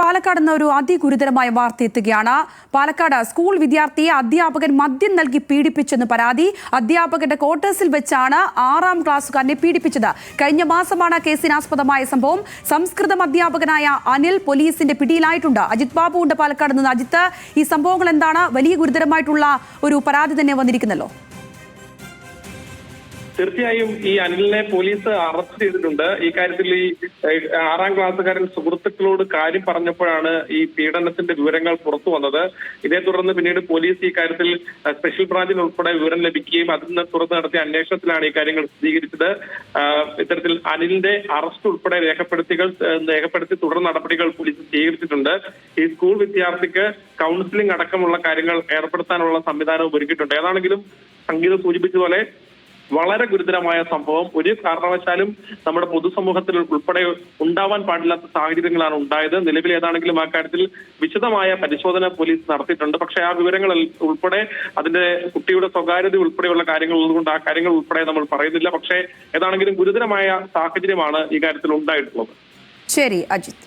പാലക്കാട് നിന്ന് ഒരു അതിഗുരുതരമായ വാർത്ത എത്തുകയാണ്. പാലക്കാട് സ്കൂൾ വിദ്യാർത്ഥിയെ അധ്യാപകൻ മദ്യം നൽകി പീഡിപ്പിച്ചെന്ന് പരാതി. അധ്യാപകന്റെ ക്വാർട്ടേഴ്സിൽ വെച്ചാണ് 6ാം ക്ലാസ്സുകാരനെ പീഡിപ്പിച്ചത്. കഴിഞ്ഞ മാസമാണ് കേസിനാസ്പദമായ സംഭവം. സംസ്കൃതം അധ്യാപകനായ അനിൽ പോലീസിന്റെ പിടിയിലായിട്ടുണ്ട്. അജിത് ബാബു ഉണ്ട് പാലക്കാട് നിന്ന്. അജിത്ത്, ഈ സംഭവങ്ങൾ എന്താണ്? വലിയ ഗുരുതരമായിട്ടുള്ള ഒരു പരാതി തന്നെ വന്നിരിക്കുന്നല്ലോ. തീർച്ചയായും ഈ അനിലിനെ പോലീസ് അറസ്റ്റ് ചെയ്തിട്ടുണ്ട്. ഈ കാര്യത്തിൽ ഈ 6ാം ക്ലാസ്സുകാരൻ സുഹൃത്തുക്കളോട് കാര്യം പറഞ്ഞപ്പോഴാണ് ഈ പീഡനത്തിന്റെ വിവരങ്ങൾ പുറത്തു വന്നത്. ഇതേ തുടർന്ന് പിന്നീട് പോലീസ് ഈ കാര്യത്തിൽ സ്പെഷ്യൽ ബ്രാഞ്ചിന് ഉൾപ്പെടെ വിവരം ലഭിക്കുകയും അതിന് തുറന്ന് നടത്തിയ അന്വേഷണത്തിലാണ് ഈ കാര്യങ്ങൾ സ്ഥിരീകരിച്ചത്. ഇത്തരത്തിൽ അനിലിന്റെ അറസ്റ്റ് ഉൾപ്പെടെ രേഖപ്പെടുത്തി തുടർ നടപടികൾ പോലീസ് സ്വീകരിച്ചിട്ടുണ്ട്. ഈ സ്കൂൾ വിദ്യാർത്ഥിക്ക് കൗൺസിലിംഗ് അടക്കമുള്ള കാര്യങ്ങൾ ഏർപ്പെടുത്താനുള്ള സംവിധാനവും ഒരുക്കിയിട്ടുണ്ട്. ഏതാണെങ്കിലും സംഗീത സൂചിപ്പിച്ചതുപോലെ വളരെ ഗുരുതരമായ സംഭവം. ഒരു കാരണവശാലും നമ്മുടെ പൊതുസമൂഹത്തിൽ ഉൾപ്പെടെ ഉണ്ടാവാൻ പാടില്ലാത്ത സാഹചര്യങ്ങളാണ് ഉണ്ടായത്. നിലവിൽ ഏതാണെങ്കിലും ആ കാര്യത്തിൽ വിശദമായ പരിശോധന പോലീസ് നടത്തിയിട്ടുണ്ട്. പക്ഷേ ആ വിവരങ്ങൾ ഉൾപ്പെടെ അതിന്റെ കുട്ടിയുടെ സ്വകാര്യത ഉൾപ്പെടെയുള്ള കാര്യങ്ങൾ ഉള്ളതുകൊണ്ട് ആ കാര്യങ്ങൾ ഉൾപ്പെടെ നമ്മൾ പറയുന്നില്ല. പക്ഷേ ഏതാണെങ്കിലും ഗുരുതരമായ സാഹചര്യമാണ് ഈ കാര്യത്തിൽ ഉണ്ടായിട്ടുള്ളത്. ശരി അജിത്.